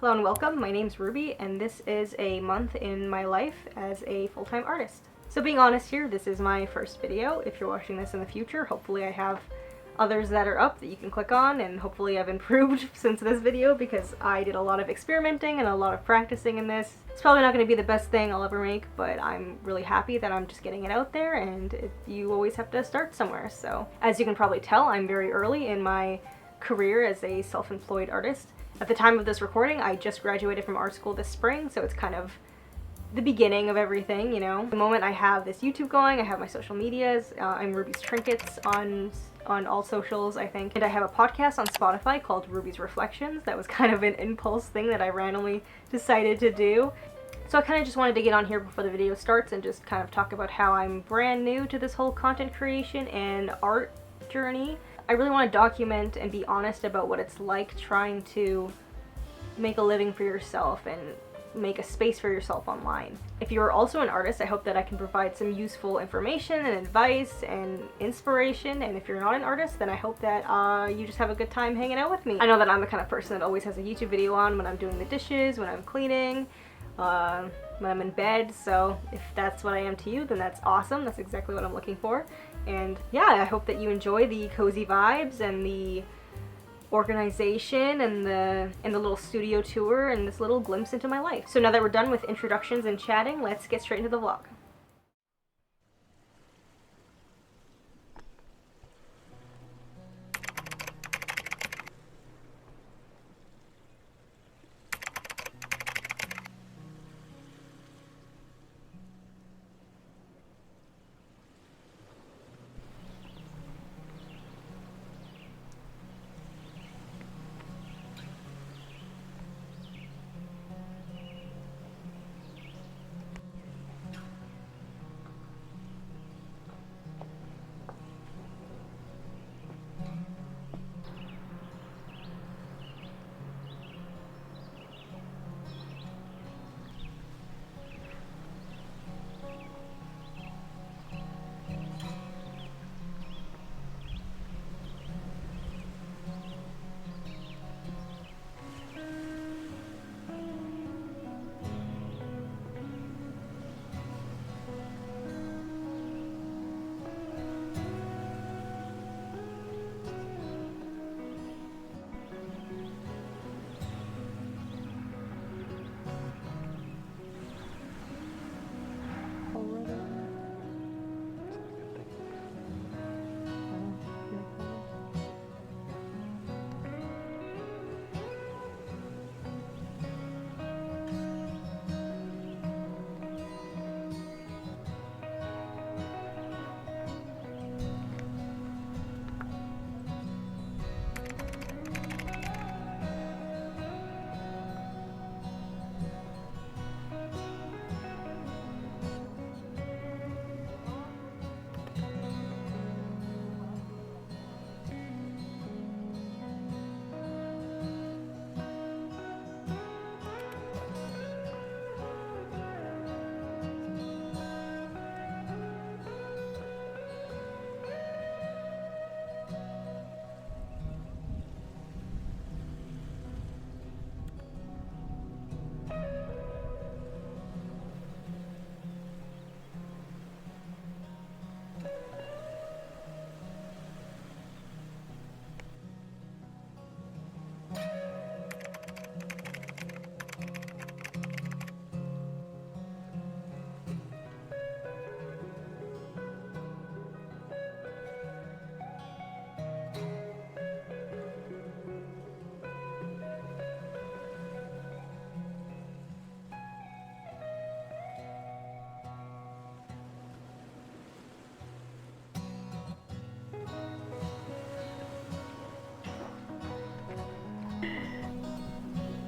Hello and welcome, my name's Ruby, and this is a month in my life as a full-time artist. So being honest here, this is my first video. If you're watching this in the future, hopefully I have others that are up that you can click on, and hopefully I've improved since this video because I did a lot of experimenting and a lot of practicing in this. It's probably not going to be the best thing I'll ever make, but I'm really happy that I'm just getting it out there, and you always have to start somewhere. So as you can probably tell, I'm very early in my career as a self-employed artist. At the time of this recording, I just graduated from art school this spring, so it's kind of the beginning of everything, you know. The moment I have this YouTube going, I have my social medias, I'm Ruby's Trinkets on all socials, I think. And I have a podcast on Spotify called Ruby's Reflections. That was kind of an impulse thing that I randomly decided to do. So I kind of just wanted to get on here before the video starts and just kind of talk about how I'm brand new to this whole content creation and art journey. I really want to document and be honest about what it's like trying to make a living for yourself and make a space for yourself online. If you're also an artist, I hope that I can provide some useful information and advice and inspiration, and if you're not an artist, then I hope that you just have a good time hanging out with me. I know that I'm the kind of person that always has a YouTube video on when I'm doing the dishes, when I'm cleaning, when I'm in bed, so if that's what I am to you, then that's awesome. That's exactly what I'm looking for. And yeah, I hope that you enjoy the cozy vibes and the organization and the little studio tour and this little glimpse into my life. So now that we're done with introductions and chatting, let's get straight into the vlog.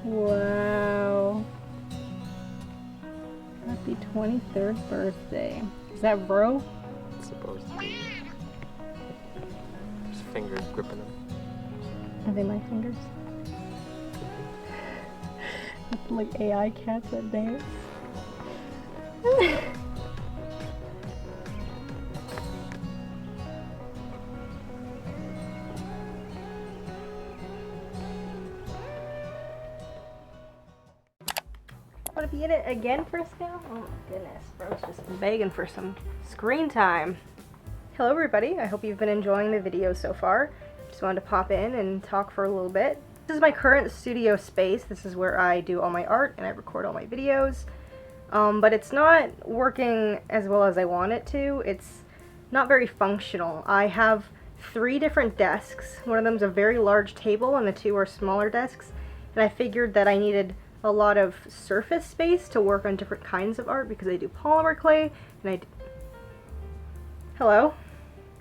Wow. Happy 23rd birthday. Is that bro? It's supposed to be. His fingers gripping them. Are they my fingers? Like AI cats that dance. Want to be in it again for us now? Oh my goodness, bro's just begging for some screen time. Hello everybody, I hope you've been enjoying the video so far. Just wanted to pop in and talk for a little bit. This is my current studio space. This is where I do all my art and I record all my videos. But it's not working as well as I want it to. It's not very functional. I have 3 different desks. One of them is a very large table and the 2 are smaller desks. And I figured that I needed a lot of surface space to work on different kinds of art because I do polymer clay and hello?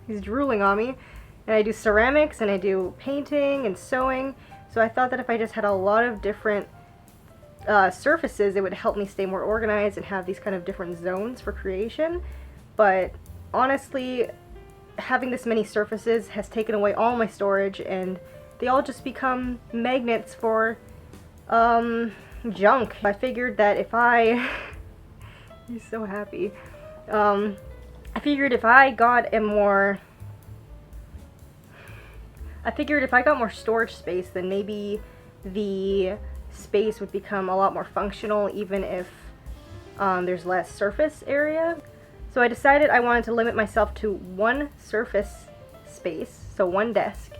He's drooling on me. And I do ceramics and I do painting and sewing. So I thought that if I just had a lot of different surfaces, it would help me stay more organized and have these kind of different zones for creation. But honestly, having this many surfaces has taken away all my storage and they all just become magnets for junk. I figured that if he's so happy. I figured if I got more storage space, then maybe the space would become a lot more functional even if there's less surface area. So I decided I wanted to limit myself to 1 surface space, so 1 desk,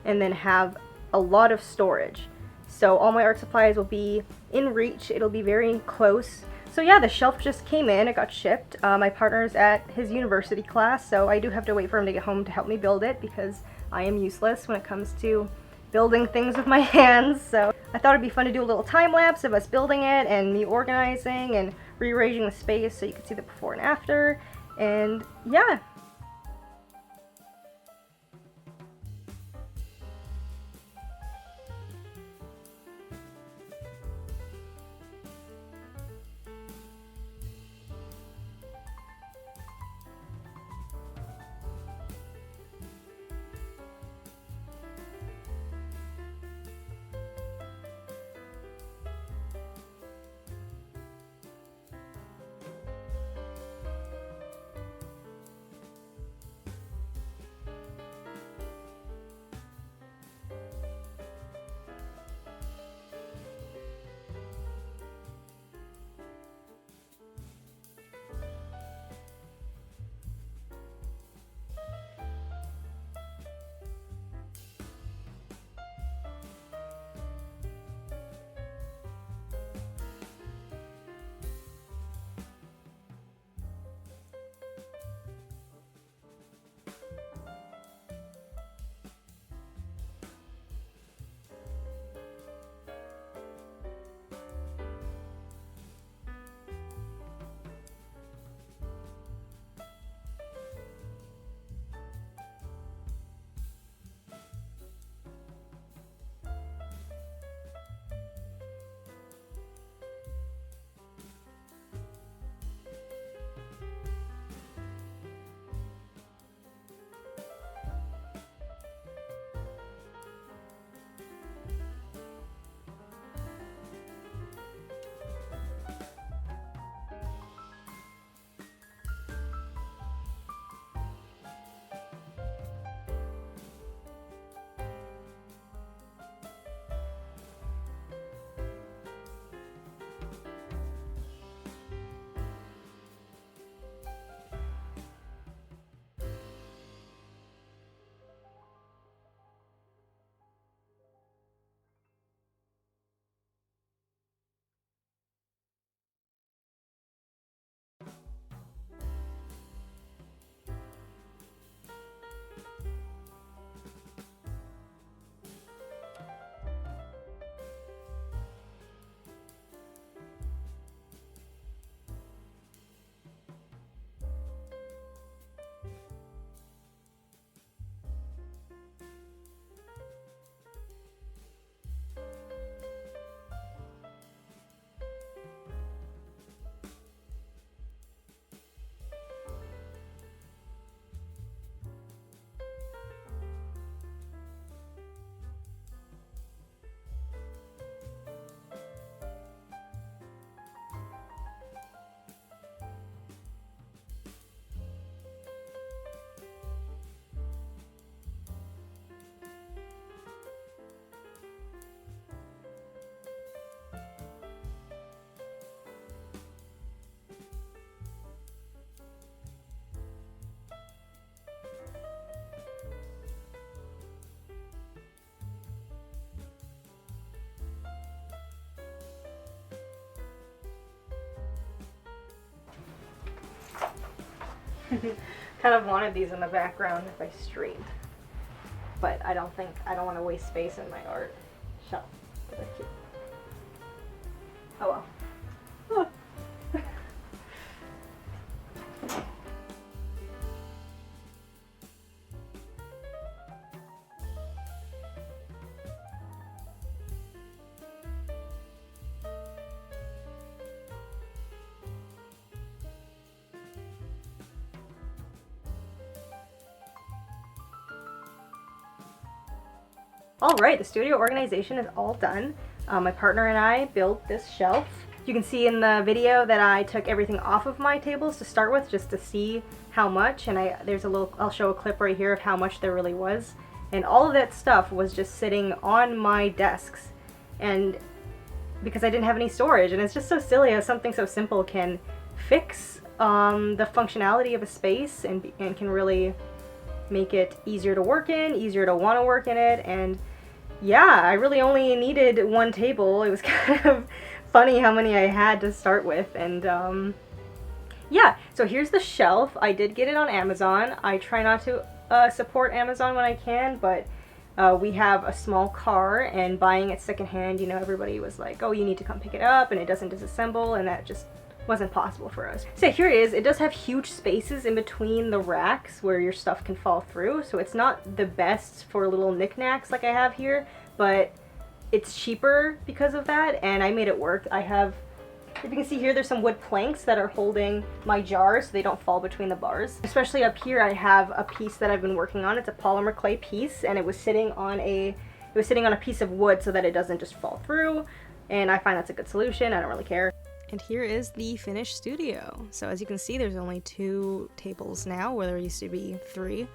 and then have a lot of storage. So all my art supplies will be in reach, it'll be very close. So yeah, the shelf just came in, it got shipped. My partner's at his university class, so I do have to wait for him to get home to help me build it because I am useless when it comes to building things with my hands. So I thought it'd be fun to do a little time lapse of us building it and me organizing and rearranging the space so you could see the before and after. And yeah. Kind of wanted these in the background if I streamed. But I don't want to waste space in my art shelf. But they're cute. Oh well. Alright, the studio organization is all done. My partner and I built this shelf. You can see in the video that I took everything off of my tables to start with just to see how much, and I'll show a clip right here of how much there really was. And all of that stuff was just sitting on my desks, and because I didn't have any storage, and it's just so silly how something so simple can fix the functionality of a space and can really make it easier to work in, easier to want to work in it. And yeah, I really only needed one table. It was kind of funny how many I had to start with. And yeah, so here's the shelf. I did get it on Amazon. I try not to support Amazon when I can, but we have a small car, and buying it secondhand, you know, everybody was like, oh, you need to come pick it up, and it doesn't disassemble, and that just wasn't possible for us. So here it is. It does have huge spaces in between the racks where your stuff can fall through, so it's not the best for little knickknacks like I have here, but it's cheaper because of that, and I made it work. I have, if you can see here, there's some wood planks that are holding my jars so they don't fall between the bars. Especially up here, I have a piece that I've been working on. It's a polymer clay piece, and it was sitting on a piece of wood so that it doesn't just fall through, and I find that's a good solution. I don't really care. And here is the finished studio. So as you can see, there's only 2 tables now, where there used to be 3.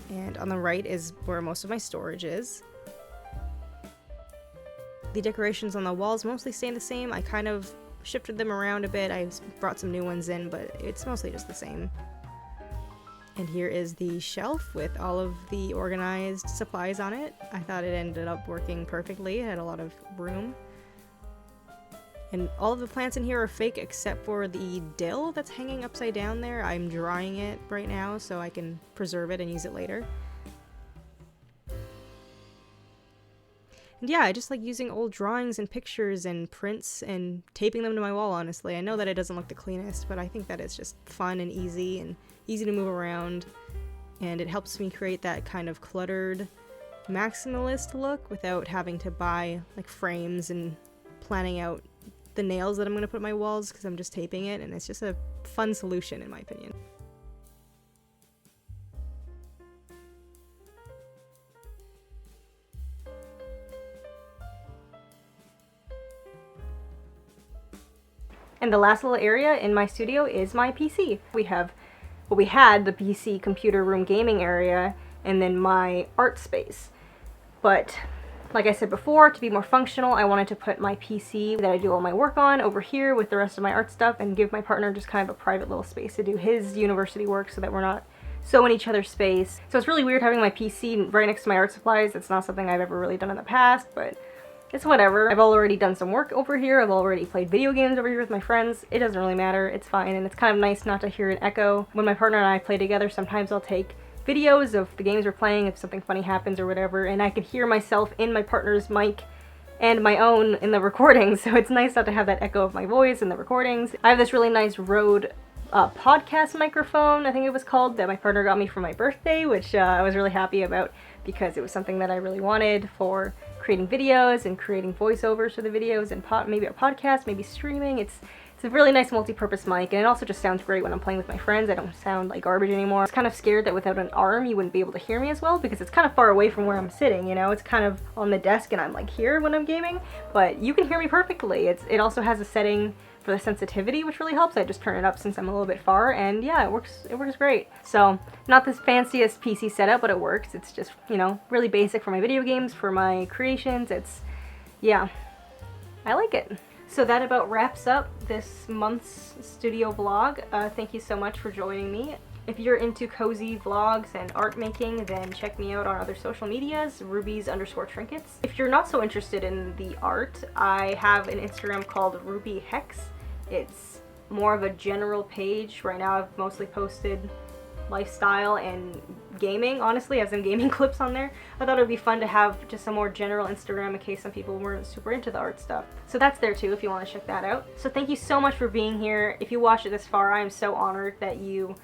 And on the right is where most of my storage is. The decorations on the walls mostly stay the same. I kind of shifted them around a bit. I brought some new ones in, but it's mostly just the same. And here is the shelf with all of the organized supplies on it. I thought it ended up working perfectly. It had a lot of room. And all of the plants in here are fake except for the dill that's hanging upside down there. I'm drying it right now so I can preserve it and use it later. And yeah, I just like using old drawings and pictures and prints and taping them to my wall, honestly. I know that it doesn't look the cleanest, but I think that it's just fun and easy to move around. And it helps me create that kind of cluttered maximalist look without having to buy like frames and planning out the nails that I'm going to put on my walls, because I'm just taping it, and it's just a fun solution in my opinion. And the last little area in my studio is my PC. We had the PC computer room gaming area, and then my art space. But like I said before, to be more functional, I wanted to put my PC that I do all my work on over here with the rest of my art stuff, and give my partner just kind of a private little space to do his university work so that we're not so in each other's space. So it's really weird having my PC right next to my art supplies. It's not something I've ever really done in the past, but it's whatever. I've already done some work over here. I've already played video games over here with my friends. It doesn't really matter. It's fine, and it's kind of nice not to hear an echo. When my partner and I play together, sometimes I'll take videos of the games we're playing if something funny happens or whatever, and I can hear myself in my partner's mic and my own in the recordings, so it's nice not to have that echo of my voice in the recordings. I have this really nice Rode podcast microphone, I think it was called, that my partner got me for my birthday, which I was really happy about because it was something that I really wanted for creating videos and creating voiceovers for the videos, and maybe a podcast, maybe streaming. It's a really nice multi-purpose mic, and it also just sounds great when I'm playing with my friends. I don't sound like garbage anymore. I was kind of scared that without an arm you wouldn't be able to hear me as well, because it's kind of far away from where I'm sitting, you know? It's kind of on the desk and I'm like here when I'm gaming, but you can hear me perfectly. It also has a setting for the sensitivity, which really helps. I just turn it up since I'm a little bit far, and yeah, it works great. So, not the fanciest PC setup, but it works. It's just, you know, really basic for my video games, for my creations. Yeah, I like it. So that about wraps up this month's studio vlog. Thank you so much for joining me. If you're into cozy vlogs and art making, then check me out on other social medias, rubies_trinkets. If you're not so interested in the art, I have an Instagram called Ruby Hex. It's more of a general page. Right now I've mostly posted lifestyle and gaming, honestly. I have some gaming clips on there. I thought it would be fun to have just a more general Instagram in case some people weren't super into the art stuff. So that's there too if you want to check that out. So thank you so much for being here. If you watched it this far, I am so honored that you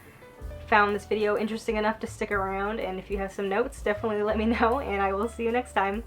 found this video interesting enough to stick around, and if you have some notes, definitely let me know, and I will see you next time.